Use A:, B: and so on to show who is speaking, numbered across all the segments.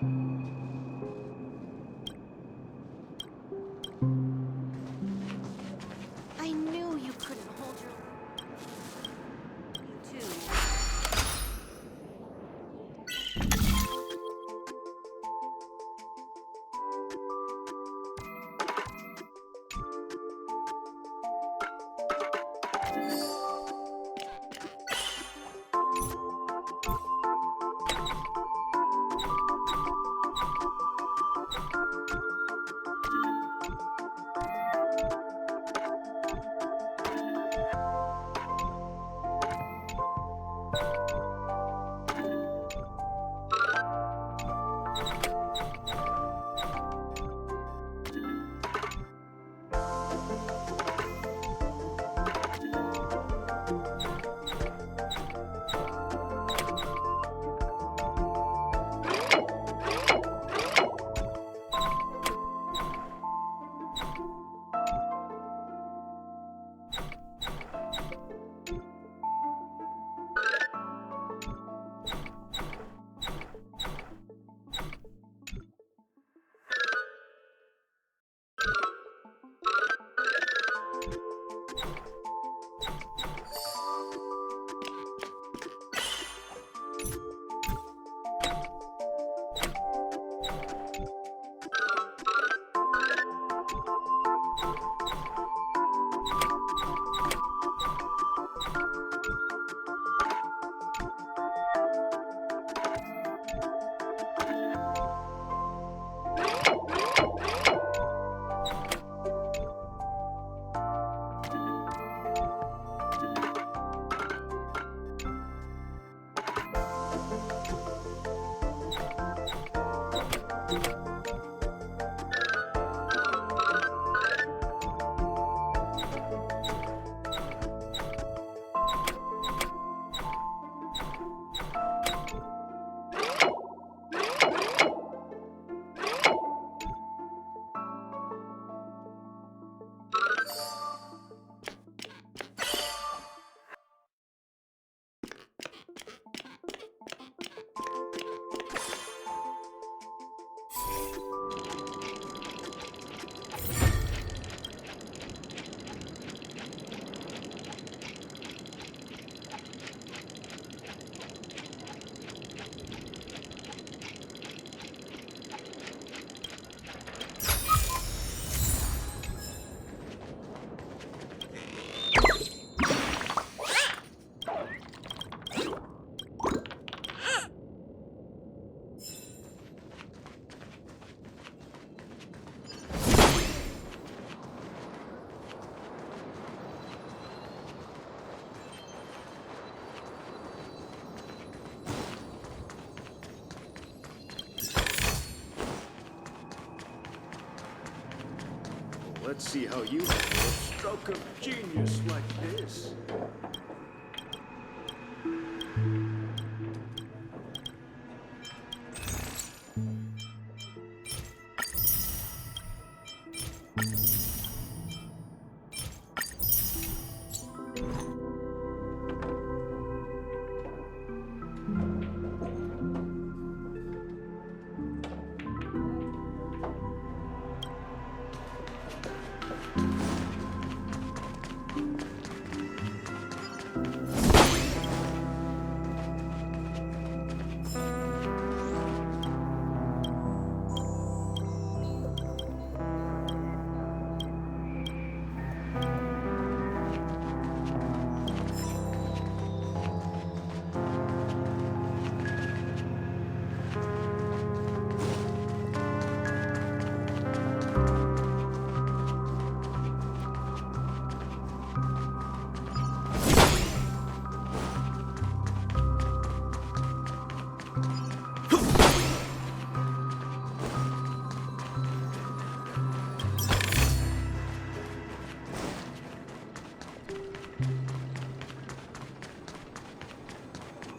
A: I knew you couldn't hold your... You too.
B: Let's see how you handle a stroke of genius like this.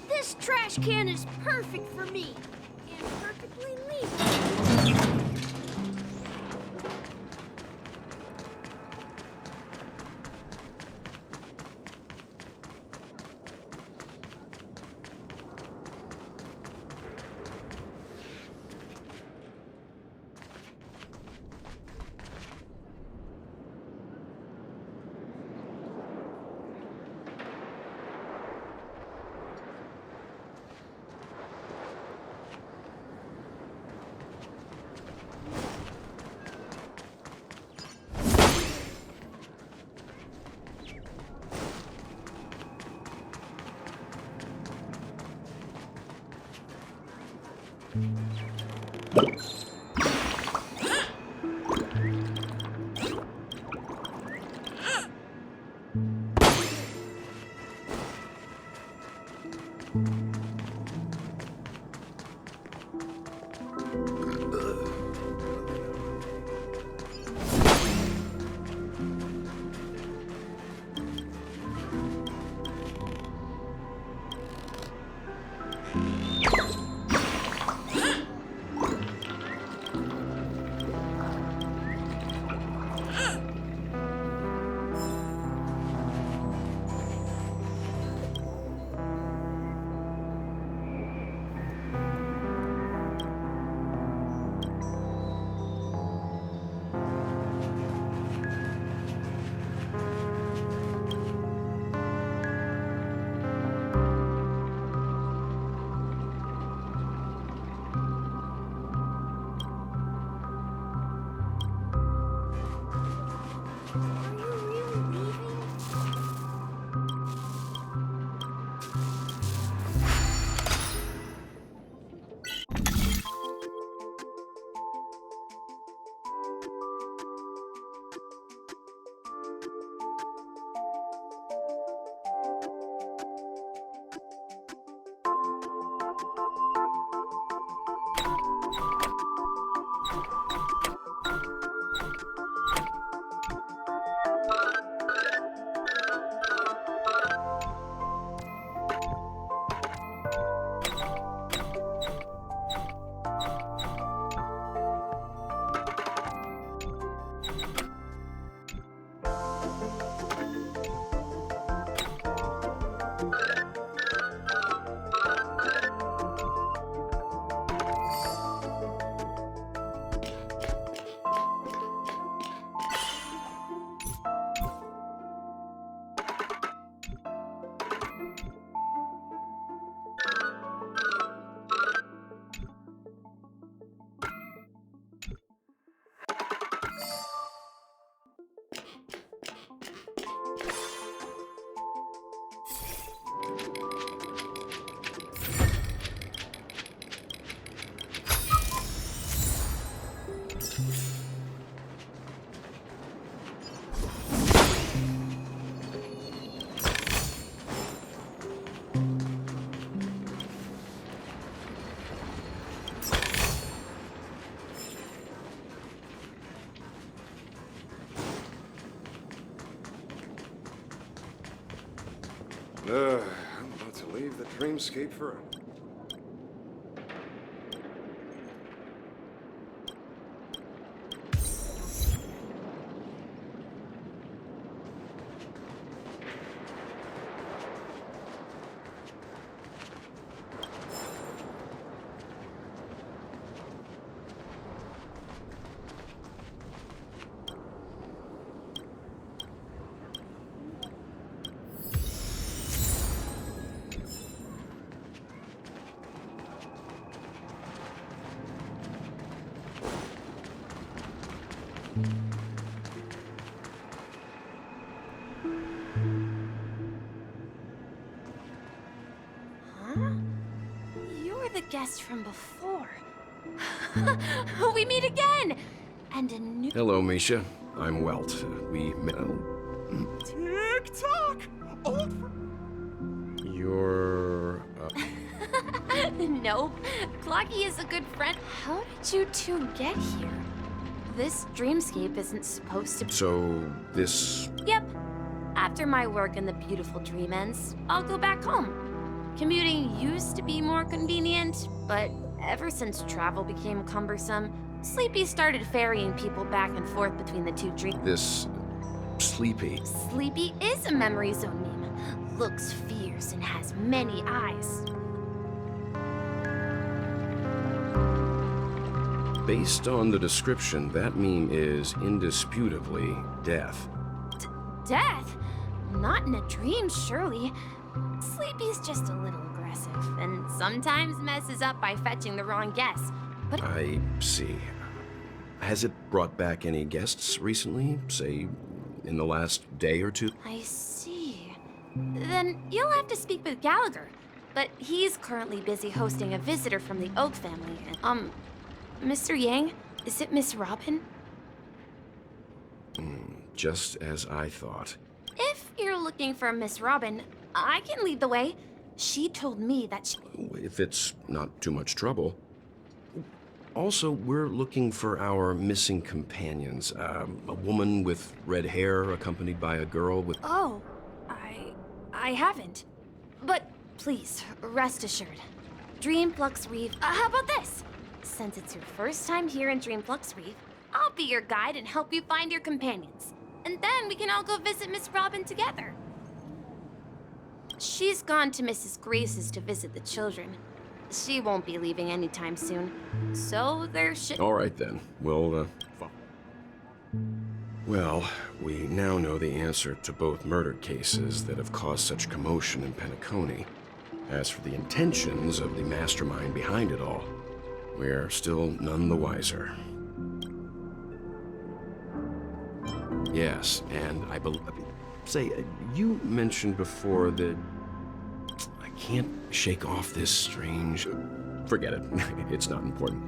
A: This trash can is perfect for me. And perfectly legal. Are you really leaving?
C: I'm about to leave the dreamscape forever.
A: Huh? You're the guest from before. We meet again! And a new...
C: Hello, Misha. I'm Welt. We met...
D: Tick-tock! Old
C: You're...
A: Nope. Clocky is a good friend. How did you two get here? This dreamscape isn't supposed to...
C: So, this...
A: Yep. After my work in the beautiful dream ends, I'll go back home. Commuting used to be more convenient, but ever since travel became cumbersome, Sleepy started ferrying people back and forth between the two dreams.
C: this... Sleepy.
A: Sleepy is a memory zone meme. Looks fierce and has many eyes.
C: Based on the description, that meme is indisputably death.
A: Death? Not in a dream, surely. Sleepy's just a little aggressive, and sometimes messes up by fetching the wrong guess. But
C: I see. Has it brought back any guests recently? Say, in the last day or two?
A: I see. Then you'll have to speak with Gallagher. but he's currently busy hosting a visitor from the Oak family. And, Mr. Yang, is it Miss Robin?
C: Just as I thought.
A: If you're looking for Miss Robin, I can lead the way. She told me that she...
C: If it's not too much trouble. Also, we're looking for our missing companions. A woman with red hair accompanied by a girl with...
A: Oh, I haven't. But please, rest assured. Dreamflux Reef... how about this? Since it's your first time here in Dreamflux Reef, I'll be your guide and help you find your companions. And then we can all go visit Miss Robin together. She's gone to Mrs. Grace's to visit the children. She won't be leaving anytime soon. So there should...
C: All right, then. Well, we now know the answer to both murder cases that have caused such commotion in Penacony. As for the intentions of the mastermind behind it all, we're still none the wiser. Yes, and I believe... Say, you mentioned before that I can't shake off this strange... Forget it. It's not important.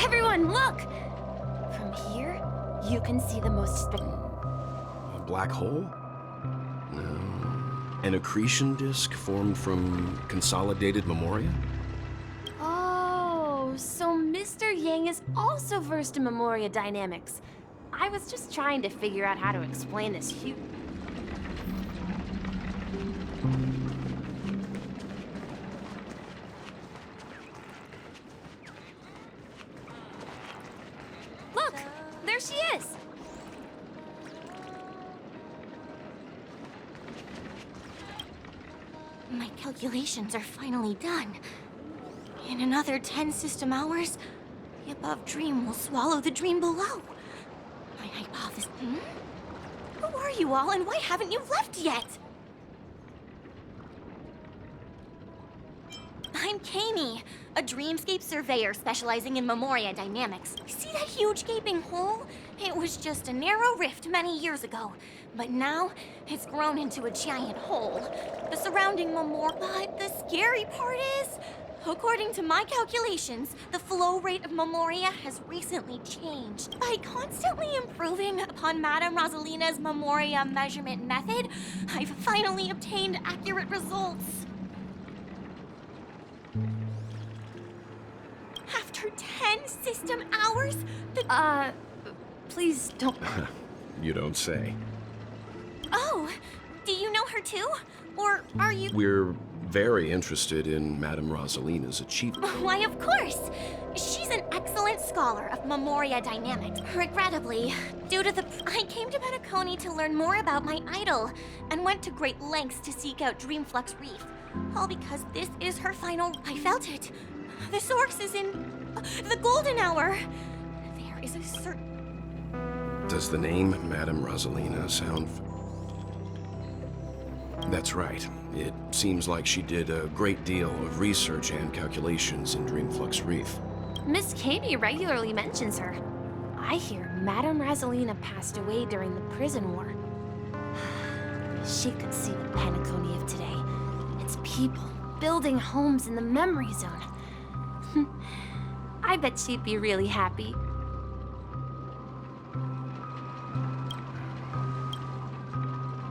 A: Everyone, look! From here, you can see the most
C: A black hole? No. An accretion disk formed from consolidated memoria?
A: Oh, so Mr. Yang is also versed in Memoria dynamics. I was just trying to figure out how to explain this huge... Look! There she is!
D: My calculations are finally done. In another 10 system hours, the above dream will swallow the dream below. My hypothesis... Who are you all, and why haven't you left yet? I'm Kami, a dreamscape surveyor specializing in Memoria dynamics. See that huge gaping hole? It was just a narrow rift many years ago, but now it's grown into a giant hole. The surrounding But the scary part is, according to my calculations, the flow rate of Memoria has recently changed. By constantly improving upon Madame Rosalina's Memoria measurement method, I've finally obtained accurate results. After 10 system hours,
A: Please don't...
C: You don't say.
D: Oh, do you know her too? Or are you...
C: We're very interested in Madame Rosalina's achievement.
D: Why, of course! She's an excellent scholar of Memoria dynamics. Regrettably, due to the... I came to Penacony to learn more about my idol, and went to great lengths to seek out Dreamflux Reef. All because this is her final... I felt it. The source is in... the golden hour. There is a certain...
C: Does the name Madame Rosalina sound... That's right. It seems like she did a great deal of research and calculations in Dreamflux Reef.
A: Miss Kami regularly mentions her. I hear Madame Rosalina passed away during the prison war. She could see the Penacony of today. Its people building homes in the memory zone. I bet she'd be really happy.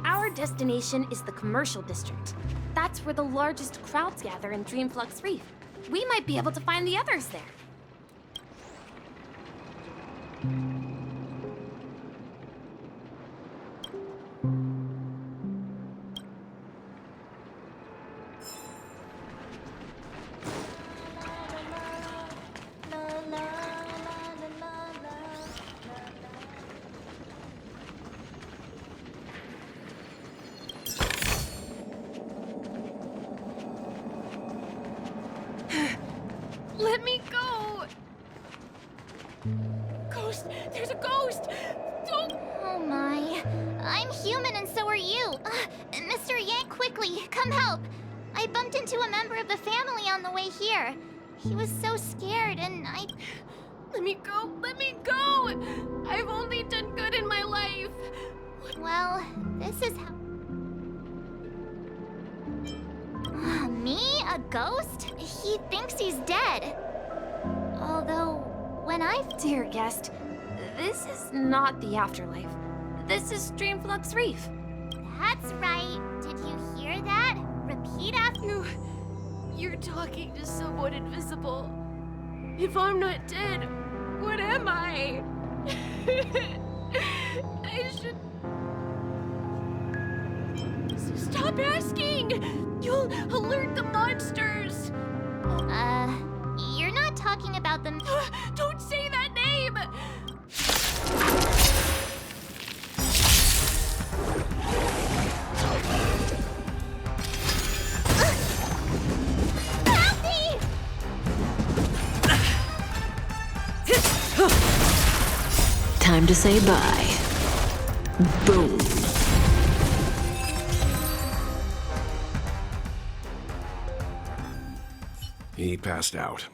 A: Our destination is the commercial district. That's where the largest crowds gather in Dreamflux Reef. We might be able to find the others there. Let me go!
E: quickly, come help. I bumped into a member of the family on the way here. He was so scared and I...
A: Let me go! Let me go! I've only done good in my life.
E: Well, this is how... Me? A ghost? He thinks he's dead. Although, when I've...
A: Dear guest, this is not the afterlife. This is Dreamflux Reef.
E: That's right. Did you hear that? Repeat after...
A: You're talking to someone invisible. If I'm not dead, what am I? I should... Stop asking! You'll alert the monsters!
E: You're not talking about them...
A: Don't say that name!
E: Help me!
F: Time to say bye. Boom.
C: He passed out.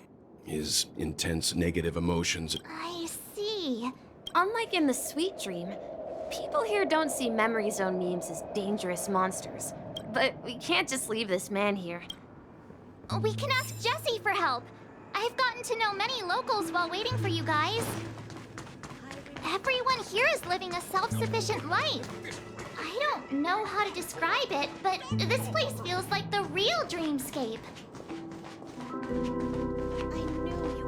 C: His intense negative emotions.
E: I see.
A: Unlike in the Sweet Dream, people here don't see Memory Zone memes as dangerous monsters. But we can't just leave this man here.
E: We can ask Jessie for help. I've gotten to know many locals while waiting for you guys. Everyone here is living a self-sufficient life. I don't know how to describe it, but this place feels like the real dreamscape. I knew you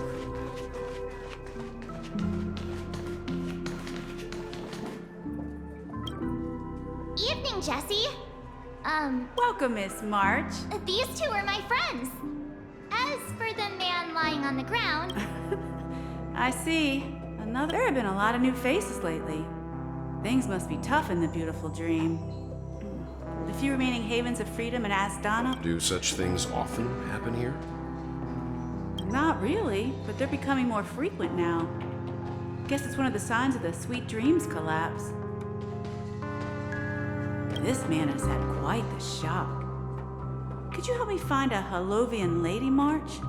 E: could. Evening, Jessie.
G: Welcome, Miss March.
E: These two are my friends. As for the man lying on the ground...
G: I see. There have been a lot of new faces lately. Things must be tough in the beautiful dream. The few remaining havens of freedom in Asdana?
C: Do such things often happen here?
G: Not really, but they're becoming more frequent now. Guess it's one of the signs of the Sweet Dreams collapse. This man has had quite the shock. Could you help me find a Halovian lady, March?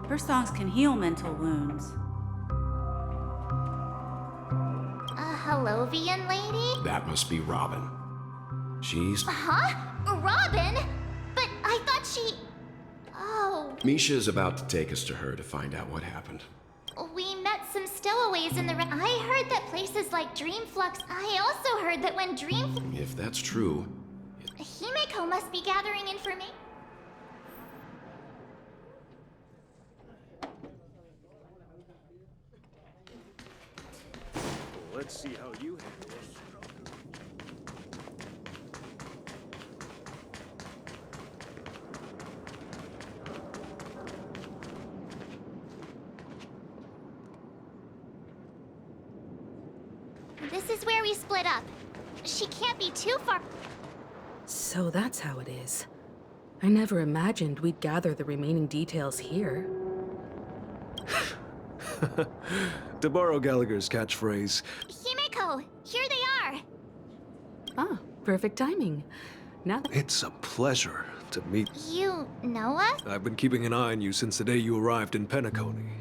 G: Her songs can heal mental wounds.
E: A Halovian lady?
C: That must be Robin. She's...
E: Huh? Robin? But I thought she... Oh.
C: Misha's about to take us to her to find out what happened.
E: We met some stowaways in the... I heard that places like Dreamflux... I also heard that when
C: If that's true...
E: Himeko must be gathering information.
B: Let's see how you handle it.
E: This is where we split up. She can't be too far...
F: So that's how it is. I never imagined we'd gather the remaining details here.
H: To borrow Gallagher's catchphrase,
E: Himeko, here they are.
F: Ah, perfect timing. Now
H: it's a pleasure to meet.
E: You know us?
H: I've been keeping an eye on you since the day you arrived in Penacony.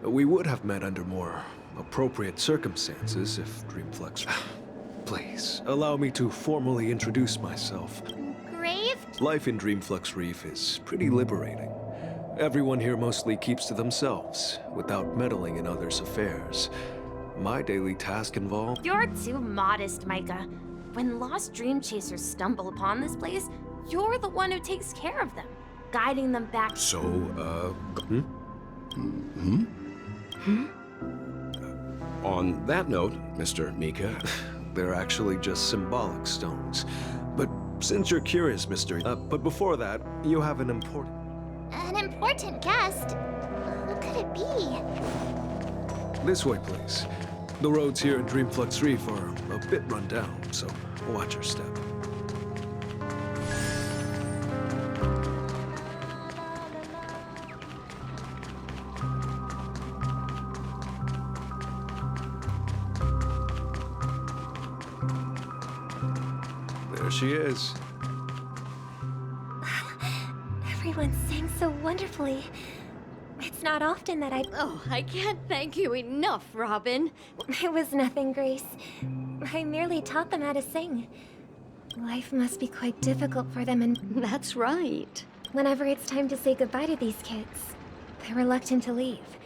H: We would have met under more appropriate circumstances if Dreamflux... Please, allow me to formally introduce myself.
E: Grave?
H: Life in Dreamflux Reef is pretty liberating. Everyone here mostly keeps to themselves, without meddling in others' affairs. My daily task involved...
A: You're too modest, Micah. When lost dream chasers stumble upon this place, you're the one who takes care of them, guiding them back.
C: So, on that note, Mr. Mika...
H: They're actually just symbolic stones. But since you're curious, but before that, you have an important...
E: An important guest? Who could it be?
H: This way, please. The roads here in Dreamflux Reef are a bit run down, so watch your step. There she is.
I: Everyone sang so wonderfully. It's not often that
J: Oh, I can't thank you enough, Robin.
I: It was nothing, Grace. I merely taught them how to sing. Life must be quite difficult for them, and
J: That's right.
I: whenever it's time to say goodbye to these kids, they're reluctant to leave.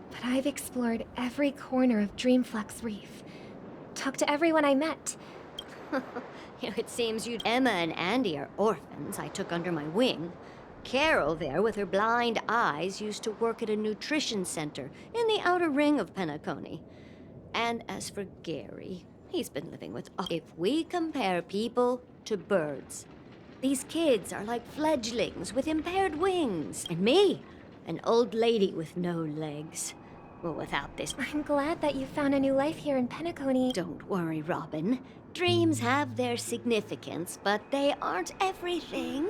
I: But I've explored every corner of Dreamflux Reef. Talked to everyone I met.
J: It seems Emma and Andy are orphans I took under my wing. Carol there, with her blind eyes, used to work at a nutrition center in the outer ring of Penacony. And as for Gary, he's been living with us. If we compare people to birds, these kids are like fledglings with impaired wings. And me, an old lady with no legs. Well, without this...
I: I'm glad that you found a new life here in Penacony.
J: Don't worry, Robin. Dreams have their significance, but they aren't everything.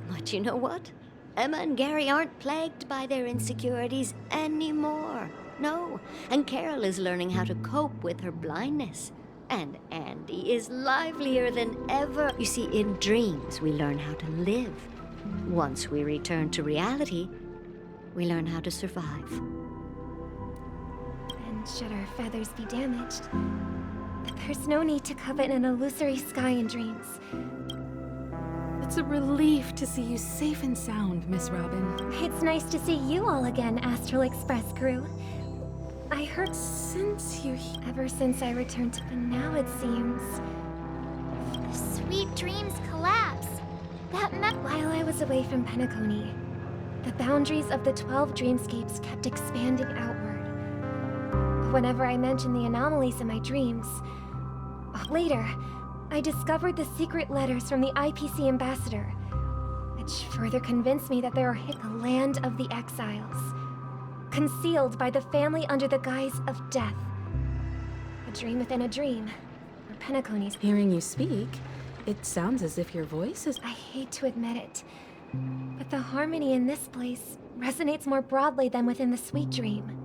J: But you know what? Emma and Gary aren't plagued by their insecurities anymore. No. And Carol is learning how to cope with her blindness. And Andy is livelier than ever. You see, in dreams, we learn how to live. Once we return to reality, we learn how to survive.
I: And should our feathers be damaged, there's no need to covet an illusory sky in dreams.
F: It's a relief to see you safe and sound, Miss Robin.
I: It's nice to see you all again, Astral Express crew. I heard ever since I returned to... But now it seems...
E: The sweet dreams collapse.
I: that meant while I was away from Penacony, the boundaries of the 12 dreamscapes kept expanding outward. But whenever I mentioned the anomalies in my dreams... Later, I discovered the secret letters from the IPC ambassador, which further convinced me that there are the land of the exiles, concealed by the family under the guise of death. A dream within a dream, or Penacony's.
F: Hearing you speak, it sounds as if your voice is...
I: I hate to admit it, but the harmony in this place resonates more broadly than within the sweet dream.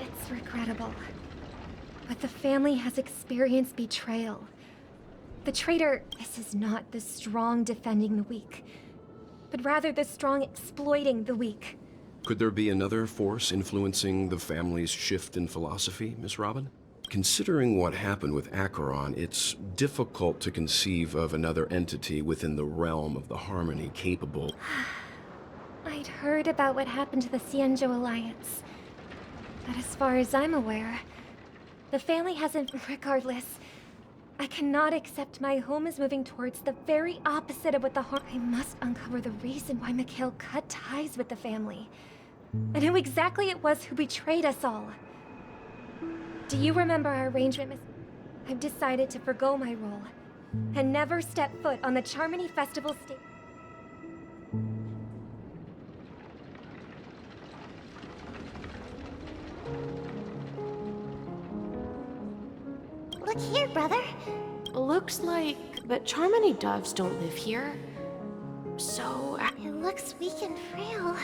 I: It's regrettable, but the family has experienced betrayal. The traitor, this is not the strong defending the weak, but rather the strong exploiting the weak.
C: Could there be another force influencing the family's shift in philosophy, Miss Robin? Considering what happened with Acheron, it's difficult to conceive of another entity within the realm of the Harmony capable...
I: I'd heard about what happened to the Cienjo Alliance, but as far as I'm aware, the family hasn't... Regardless, I cannot accept my home is moving towards the very opposite of what the I must uncover the reason why Mikhail cut ties with the family, and who exactly it was who betrayed us all. Do you remember our arrangement, Miss? I've decided to forgo my role, and never step foot on the Charmony Festival stage.
E: Look here, brother.
K: Looks like... But Charmony doves don't live here. So...
E: It looks weak and frail.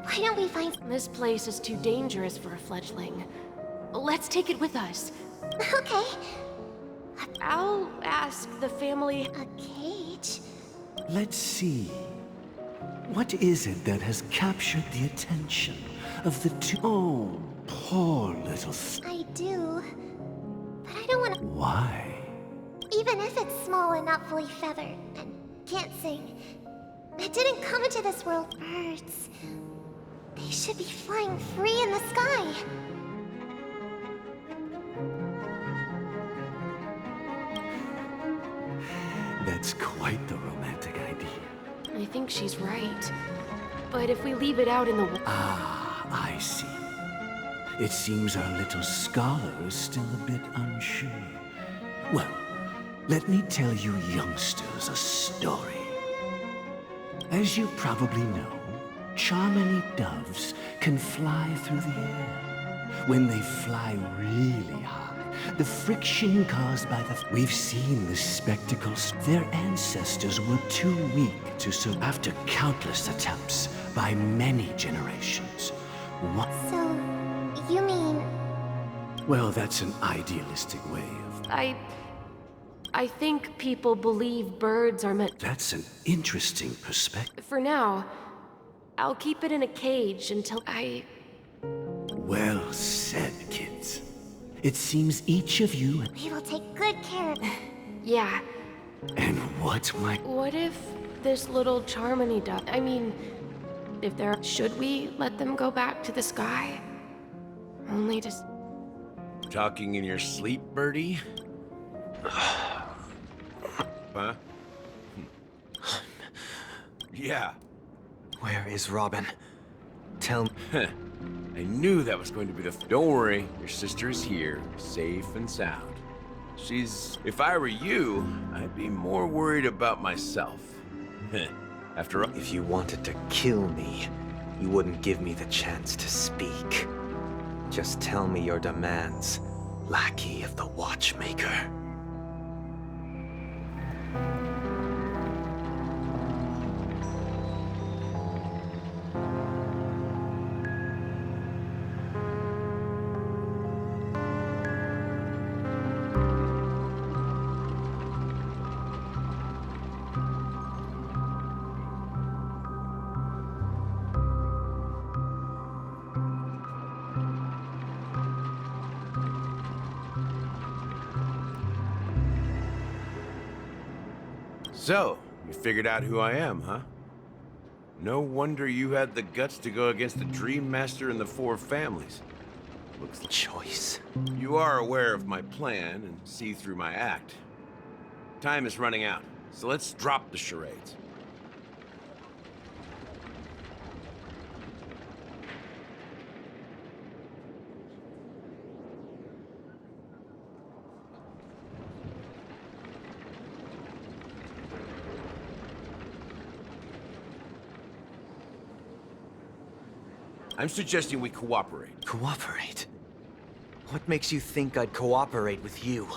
E: Why don't we find...
K: This place is too dangerous for a fledgling. Let's take it with us.
E: Okay.
K: I'll ask the family...
E: A cage?
L: Let's see. What is it that has captured the attention of the two... Oh, poor little...
E: I do. But I don't want to...
L: Why?
E: Even if it's small and not fully feathered, and can't sing, it didn't come into this world birds. They should be flying free in the sky.
L: That's quite the romantic idea.
K: I think she's right. But if we leave it out in the...
L: Ah, I see. It seems our little scholar is still a bit unsure. Well, let me tell you youngsters a story. As you probably know, Charmony doves can fly through the air. When they fly really high, The friction caused by the... We've seen the spectacles. Their ancestors were too weak to survive after countless attempts by many generations. What?
E: So, you mean...
L: Well, that's an idealistic way of...
K: I think people believe birds are meant...
L: That's an interesting perspective.
K: For now, I'll keep it in a cage until I...
L: Well said, kids. It seems each of you...
E: We will take good care of it.
K: Yeah.
L: And what might...
K: What if this little Charmony dove... I mean, if there... Should we let them go back to the sky? Only to...
M: Talking in your sleep, Birdie? Huh? Yeah.
N: Where is Robin? Tell me.
M: I knew that was going to be the... Don't worry, your sister is here, safe and sound. She's... If I were you, I'd be more worried about myself. After all...
N: If you wanted to kill me, you wouldn't give me the chance to speak. Just tell me your demands, lackey of the Watchmaker.
M: So, you figured out who I am, huh? No wonder you had the guts to go against the Dream Master and the Four Families. Looks like
N: choice.
M: You are aware of my plan and see through my act. Time is running out, so let's drop the charades. I'm suggesting we cooperate.
N: Cooperate? What makes you think I'd cooperate with you?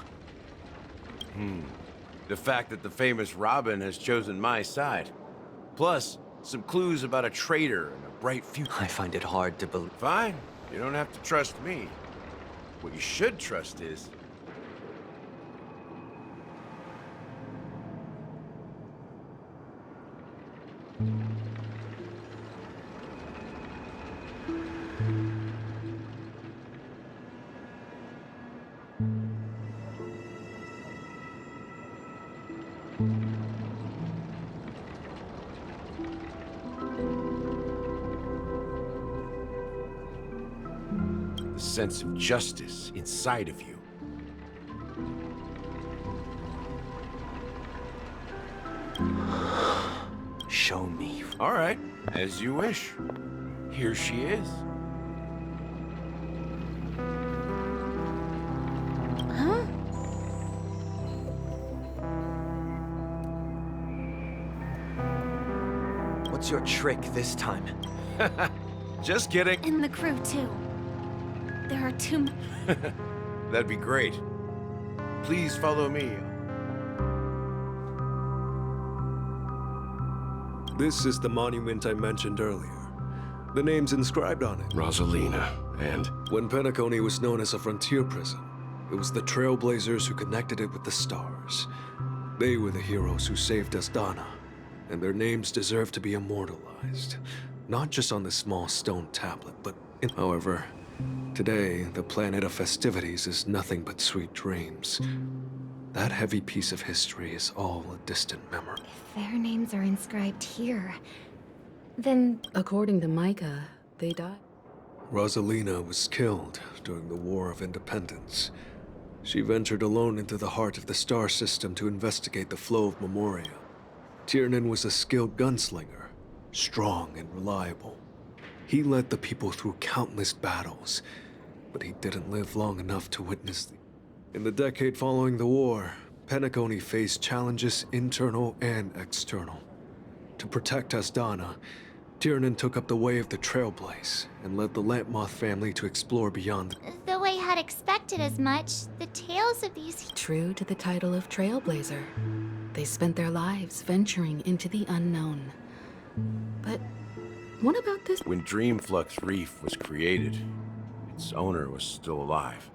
M: The fact that the famous Robin has chosen my side. Plus, some clues about a traitor and a bright future.
N: I find it hard to believe.
M: Fine. You don't have to trust me. What you should trust is... the sense of justice inside of you.
N: Show me.
M: All right, as you wish. Here she is.
K: Huh?
N: What's your trick this time?
M: Just kidding.
D: And the crew, too. There are two...
M: That'd be great. Please follow me.
H: This is the monument I mentioned earlier. The name's inscribed on it.
C: Rosalina, and...
H: When Penacony was known as a frontier prison, it was the Trailblazers who connected it with the stars. They were the heroes who saved Asdana, and their names deserve to be immortalized. Not just on this small stone tablet, but in... However, today, the planet of festivities is nothing but sweet dreams. That heavy piece of history is all a distant memory.
I: If their names are inscribed here, then...
F: According to Micah, they died.
H: Rosalina was killed during the War of Independence. She ventured alone into the heart of the star system to investigate the flow of Memoria. Tiernan was a skilled gunslinger, strong and reliable. He led the people through countless battles, but he didn't live long enough to witness the... In the decade following the war, Penacony faced challenges internal and external. To protect Asdana, Tiernan took up the way of the Trailblaze and led the Lampmoth family to explore beyond.
E: The way how to expected as much. The tales of these...
F: True to the title of Trailblazer, they spent their lives venturing into the unknown. But what about this?
M: When Dreamflux Reef was created, its owner was still alive.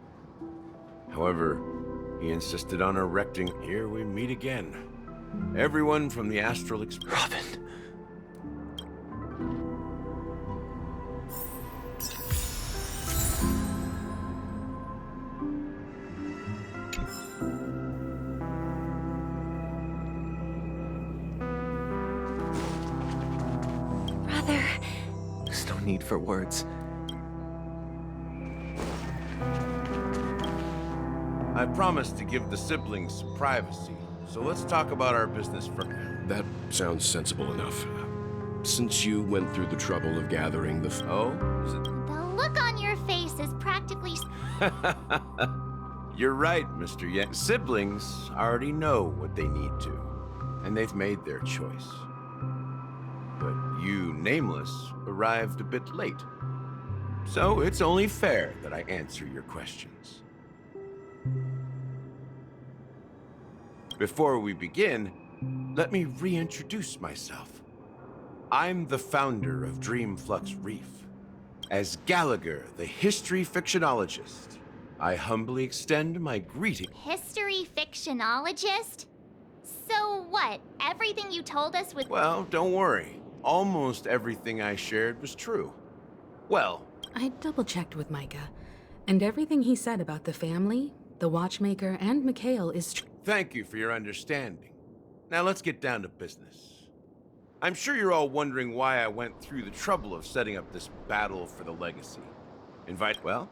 M: However, he insisted on erecting... Here we meet again. Everyone from the Astral Express.
N: Robin.
I: Brother.
N: There's no need for words.
M: I promised to give the siblings some privacy, so let's talk about our business first.
C: That sounds sensible enough. Since you went through the trouble of gathering the...
M: Oh? Is it...
E: The look on your face is practically...
M: You're right, Mr. Yang. Siblings already know what they need to, and they've made their choice. But you, Nameless, arrived a bit late. So it's only fair that I answer your questions. Before we begin, let me reintroduce myself. I'm the founder of Dreamflux Reef. As Gallagher, the history fictionologist, I humbly extend my greeting.
E: History fictionologist? So what? Everything you told us was...
M: Well, don't worry. Almost everything I shared was true. Well,
F: I double-checked with Micah, and everything he said about the family, the Watchmaker, and Mikhail is true.
M: Thank you for your understanding. Now let's get down to business. I'm sure you're all wondering why I went through the trouble of setting up this battle for the legacy. Well,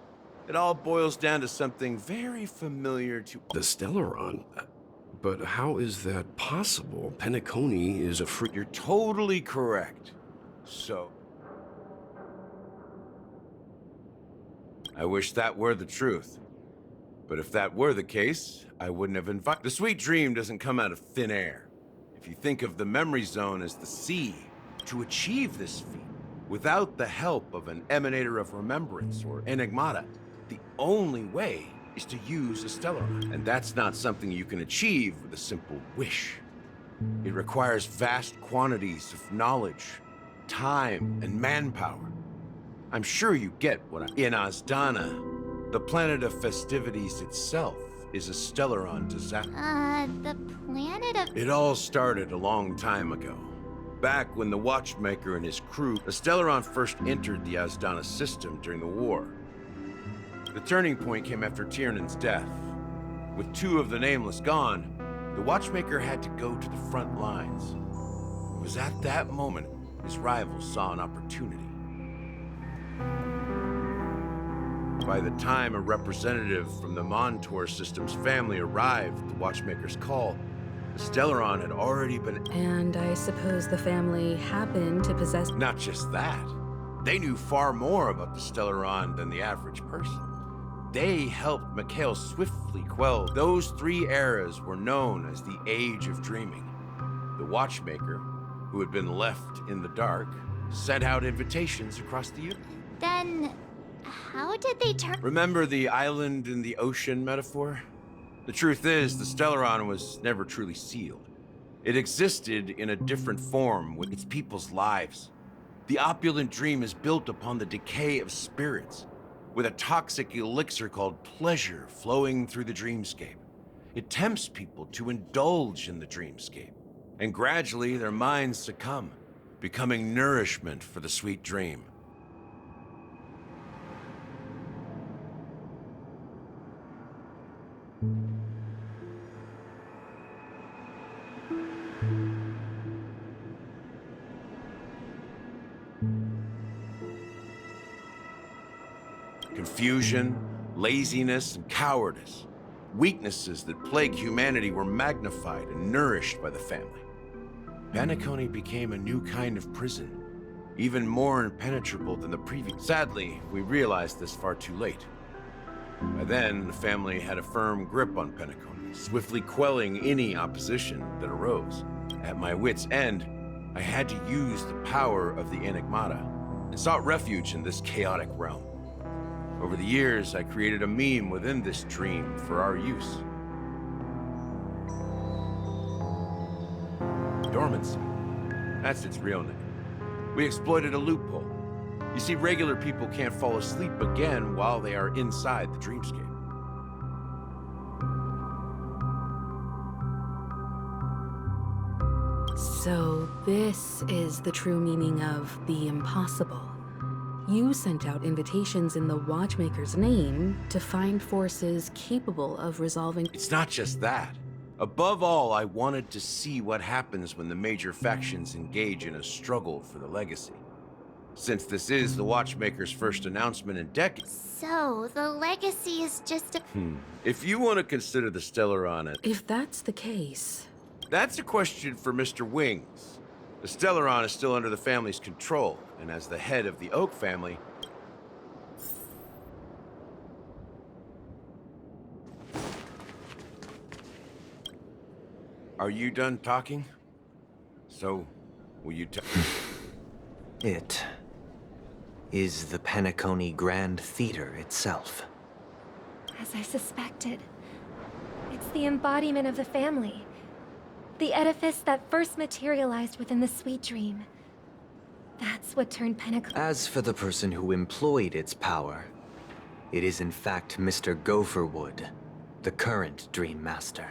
M: it all boils down to something very familiar to...
C: The Stellaron? But how is that possible? Penacony is a free...
M: You're totally correct. So... I wish that were the truth. But if that were the case, I wouldn't have invited... The sweet dream doesn't come out of thin air. If you think of the memory zone as the sea, to achieve this feat, without the help of an emanator of remembrance or enigmata, the only way is to use a Stellaron. And that's not something you can achieve with a simple wish. It requires vast quantities of knowledge, time, and manpower. I'm sure you get what I... In Azdana, the planet of festivities itself is a Stellaron disaster.
E: The planet of...
M: It all started a long time ago. Back when the Watchmaker and his crew, a Stellaron first entered the Azdana system during the war. The turning point came after Tiernan's death. With two of the Nameless gone, the Watchmaker had to go to the front lines. It was at that moment his rivals saw an opportunity. By the time a representative from the Montour System's family arrived at the Watchmaker's call, the Stellaron had already been...
F: And I suppose the family happened to possess...
M: Not just that. They knew far more about the Stellaron than the average person. They helped Mikhail swiftly quell. Those three eras were known as the Age of Dreaming. The Watchmaker, who had been left in the dark, sent out invitations across the universe.
E: Then... how did they turn...
M: Remember the island in the ocean metaphor? The truth is, the Stellaron was never truly sealed. It existed in a different form with its people's lives. The opulent dream is built upon the decay of spirits, with a toxic elixir called pleasure flowing through the dreamscape. It tempts people to indulge in the dreamscape, and gradually their minds succumb, becoming nourishment for the sweet dream. Confusion, laziness, and cowardice, weaknesses that plague humanity, were magnified and nourished by the family. Penacony became a new kind of prison, even more impenetrable than the previous. Sadly, we realized this far too late. By then, the family had a firm grip on Penacony, swiftly quelling any opposition that arose. At my wit's end, I had to use the power of the Enigmata, and sought refuge in this chaotic realm. Over the years, I created a meme within this dream for our use. Dormancy. That's its real name. We exploited a loophole. You see, regular people can't fall asleep again while they are inside the dreamscape.
F: So this is the true meaning of the impossible. You sent out invitations in the Watchmaker's name to find forces capable of resolving—
M: It's not just that. Above all, I wanted to see what happens when the major factions engage in a struggle for the legacy. Since this is the Watchmaker's first announcement in decades.
E: So, the legacy is just a...
M: If you want to consider the Stellaron as...
F: If that's the case...
M: That's a question for Mr. Wings. The Stellaron is still under the family's control, and as the head of the Oak family... Are you done talking? So, will you tell...
N: It is the Penacony Grand Theater itself.
I: As I suspected, it's the embodiment of the family. The edifice that first materialized within the sweet dream. That's what turned Penacony.
N: As for the person who employed its power, it is in fact Mr. Gopherwood, the current Dream Master.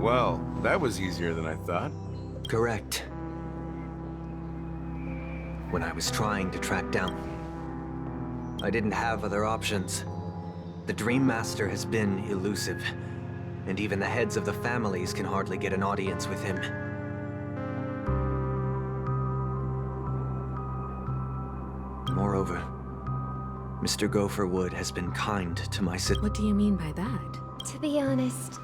M: Well, that was easier than I thought.
N: Correct. When I was trying to track down, I didn't have other options. The Dream Master has been elusive, and even the heads of the families can hardly get an audience with him. Moreover, Mr. Gopherwood has been kind to my
F: What do you mean by that?
I: To be honest,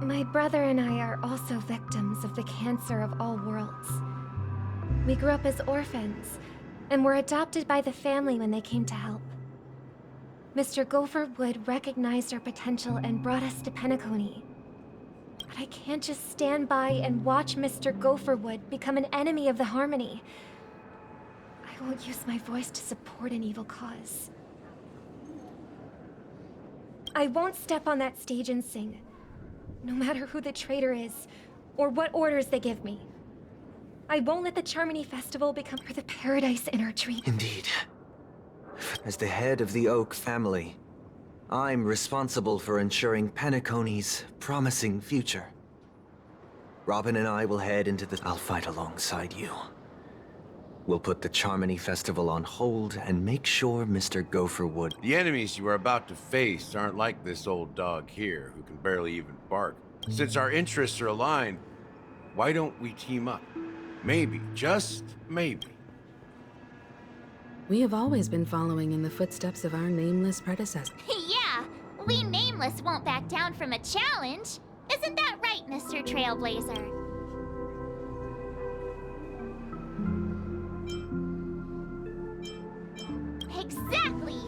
I: my brother and I are also victims of the cancer of all worlds. We grew up as orphans, and were adopted by the family when they came to help. Mr. Gopherwood recognized our potential and brought us to Penacony. But I can't just stand by and watch Mr. Gopherwood become an enemy of the Harmony. I won't use my voice to support an evil cause. I won't step on that stage and sing, no matter who the traitor is, or what orders they give me. I won't let the Charmony Festival become the paradise in our dream.
N: Indeed. As the head of the Oak family, I'm responsible for ensuring Penacony's promising future. Robin and I will head into the... I'll fight alongside you. We'll put the Charmony Festival on hold and make sure Mr. Gopherwood...
M: The enemies you are about to face aren't like this old dog here, who can barely even bark. Since our interests are aligned, why don't we team up? Maybe, just maybe.
F: We have always been following in the footsteps of our nameless predecessor.
E: Yeah, we Nameless won't back down from a challenge. Isn't that right, Mr. Trailblazer? Exactly!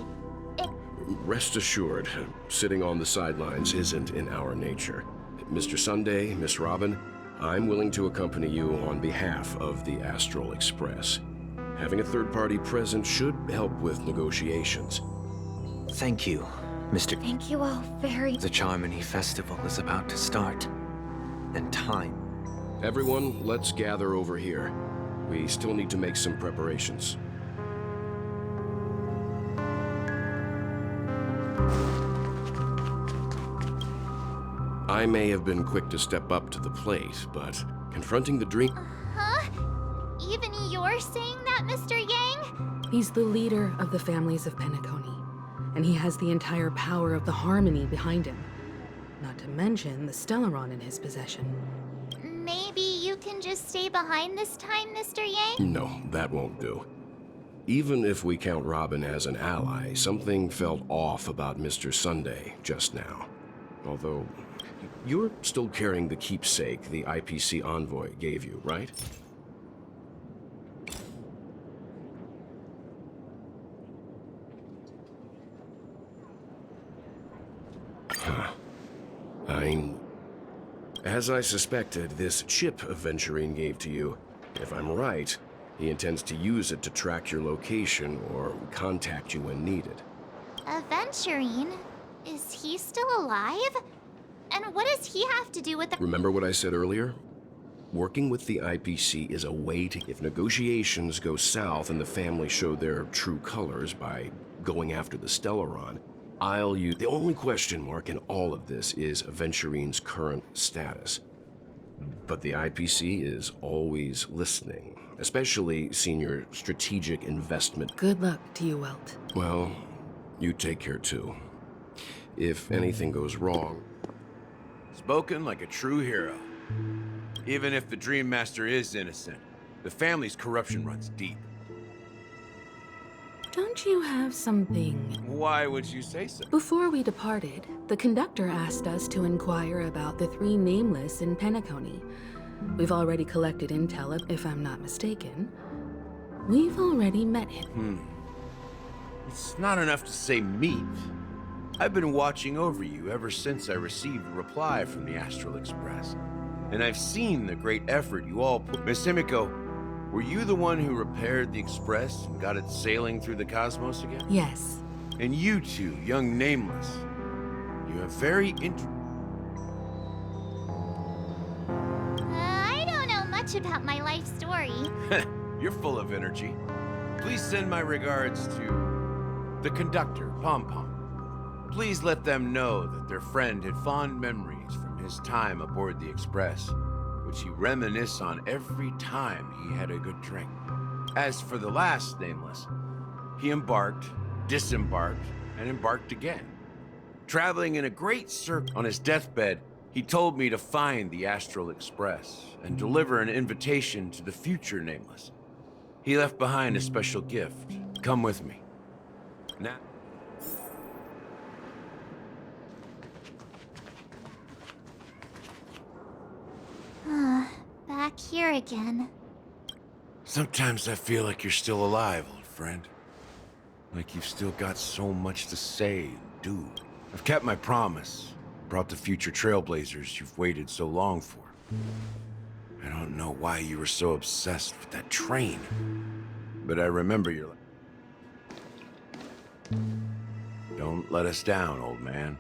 C: Rest assured, sitting on the sidelines isn't in our nature. Mr. Sunday, Miss Robin, I'm willing to accompany you on behalf of the Astral Express. Having a third party present should help with negotiations.
N: Thank you, Mr.
I: Thank you all very...
N: The Charmony Festival is about to start, and time.
C: Everyone, let's gather over here. We still need to make some preparations. I may have been quick to step up to the plate, but confronting the dream...
E: Huh? Even you're saying that, Mr. Yang?
F: He's the leader of the families of Penacony, and he has the entire power of the Harmony behind him. Not to mention the Stellaron in his possession.
E: Maybe you can just stay behind this time, Mr. Yang?
C: No, that won't do. Even if we count Robin as an ally, something felt off about Mr. Sunday just now. Although, you're still carrying the keepsake the IPC envoy gave you, right? Huh. As I suspected, this chip Aventurine gave to you, if I'm right, he intends to use it to track your location or contact you when needed.
E: Aventurine? Is he still alive? And what does he have to do with the—
C: Remember what I said earlier? Working with the IPC is a way to— If negotiations go south and the family show their true colors by going after the Stellaron, I'll use— The only question mark in all of this is Aventurine's current status. But the IPC is always listening, especially senior strategic investment.
F: Good luck to you, Welt.
C: Well, you take care too. If anything goes wrong...
M: Spoken like a true hero. Even if the Dream Master is innocent, the family's corruption runs deep.
F: Don't you have something?
M: Why would you say so?
F: Before we departed, the conductor asked us to inquire about the 3 nameless in Penacony. We've already collected intel, if I'm not mistaken. We've already met him.
M: It's not enough to say meet. I've been watching over you ever since I received a reply from the Astral Express. And I've seen the great effort you all put. Miss Himiko, were you the one who repaired the Express and got it sailing through the cosmos again?
F: Yes.
M: And you two, young Nameless, you have very
E: I don't know much about my life story.
M: You're full of energy. Please send my regards to the conductor, Pom Pom. Please let them know that their friend had fond memories from his time aboard the Express, which he reminisced on every time he had a good drink. As for the last Nameless, he embarked, disembarked, and embarked again. Traveling in a great circle on his deathbed, he told me to find the Astral Express and deliver an invitation to the future Nameless. He left behind a special gift. Come with me. Now...
E: Back here again.
M: Sometimes I feel like you're still alive, old friend. Like you've still got so much to say and do. I've kept my promise. Brought the future trailblazers you've waited so long for. I don't know why you were so obsessed with that train. But I remember your... Don't let us down, old man.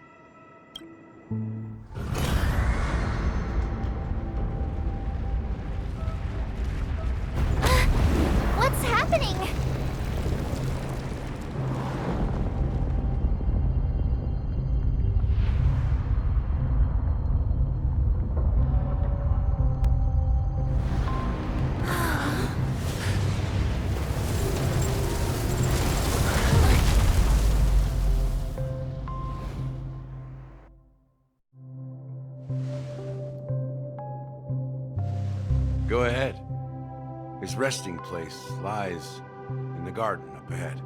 E: What's happening?
M: Go ahead. His resting place lies in the garden up ahead.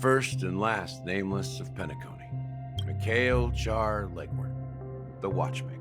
M: first and last nameless of Penacony. Mikhail Char Legward, the Watchmaker.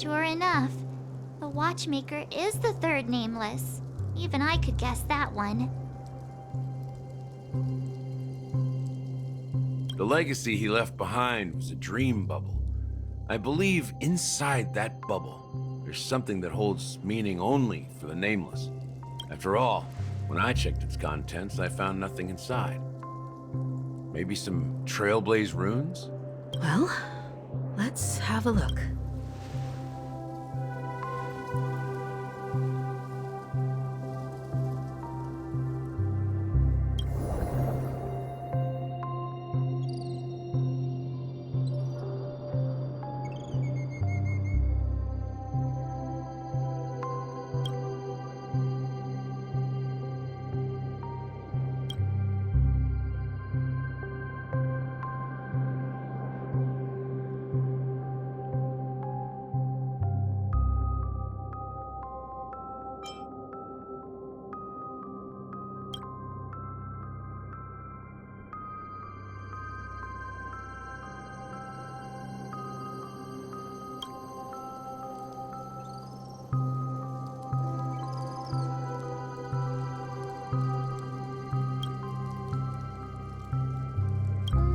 E: Sure enough, the Watchmaker is the third nameless. Even I could guess that one.
M: The legacy he left behind was a dream bubble. I believe inside that bubble, there's something that holds meaning only for the nameless. After all, when I checked its contents, I found nothing inside. Maybe some Trailblaze runes?
F: Well, let's have a look.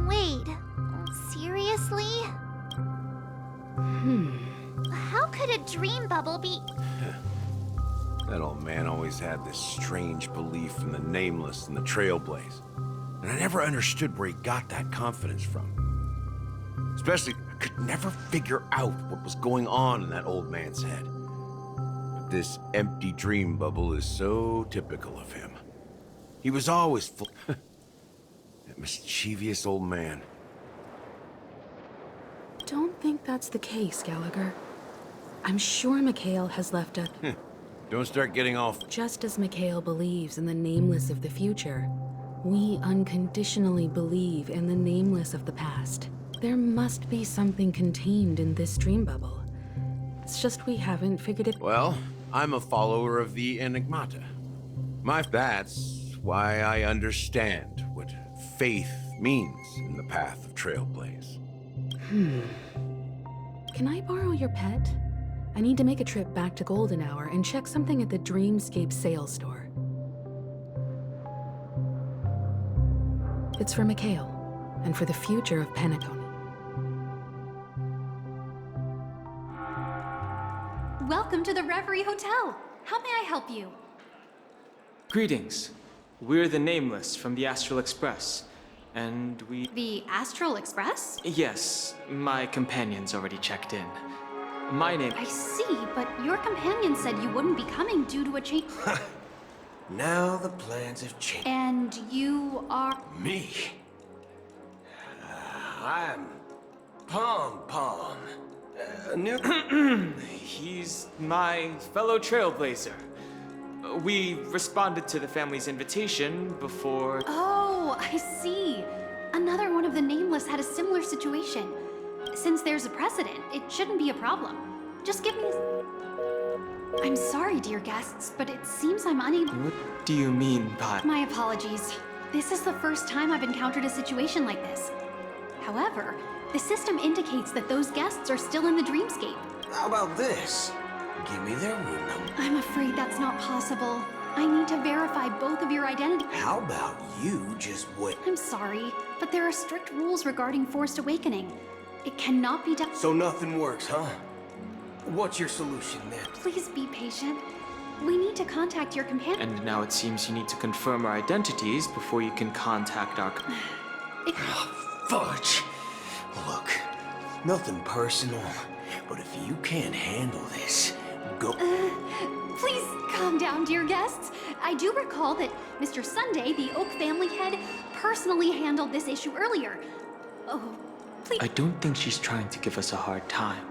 E: Wait, seriously? How could a dream bubble be...
M: That old man always had this strange belief in the nameless and the Trailblaze. And I never understood where he got that confidence from. Especially, I could never figure out what was going on in that old man's head. But this empty dream bubble is so typical of him. He was always full... That mischievous old man.
F: Don't think that's the case, Gallagher. I'm sure Mikhail has left a...
M: Don't start getting off.
F: Just as Mikhail believes in the nameless of the future, we unconditionally believe in the nameless of the past. There must be something contained in this dream bubble. It's just we haven't figured it...
M: Well, I'm a follower of the Enigmata. That's why I understand what faith means in the path of Trailblaze.
F: Can I borrow your pet? I need to make a trip back to Golden Hour and check something at the Dreamscape sales store. It's for Mikhail, and for the future of Penacony.
O: Welcome to the Reverie Hotel. How may I help you?
P: Greetings. We're the Nameless from the Astral Express, and we...
O: The Astral Express?
P: Yes, my companion's already checked in. My name...
O: I see, but your companion said you wouldn't be coming due to a change...
Q: Now the plans have changed.
O: And you are...
Q: Me? I'm Pom Pom. New...
P: He's my fellow trailblazer. We responded to the family's invitation before...
O: Oh, I see. Another one of the Nameless had a similar situation. Since there's a precedent, it shouldn't be a problem. Just give me I'm sorry, dear guests, but it seems I'm unable...
P: What do you mean by...
O: My apologies. This is the first time I've encountered a situation like this. However, the system indicates that those guests are still in the dreamscape.
Q: How about this? Give me their room number.
O: I'm afraid that's not possible. I need to verify both of your identities.
Q: How about you just wait?
O: I'm sorry, but there are strict rules regarding forced awakening. It cannot be done.
Q: So nothing works, huh? What's your solution then?
O: Please be patient. We need to contact your companion.
P: And now it seems you need to confirm our identities before you can contact our...
Q: Fudge! Look, nothing personal, but if you can't handle this, go...
O: Please calm down, dear guests. I do recall that Mr. Sunday, the Oak family head, personally handled this issue earlier. Oh, please...
P: I don't think she's trying to give us a hard time.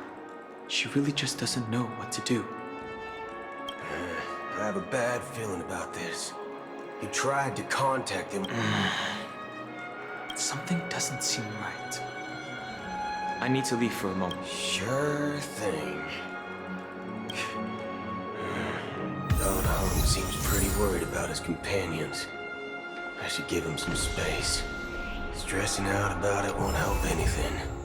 P: She really just doesn't know what to do.
Q: I have a bad feeling about this. You tried to contact him.
P: Something doesn't seem right. I need to leave for a moment.
Q: Sure thing. Don Home seems pretty worried about his companions. I should give him some space. Stressing out about it won't help anything.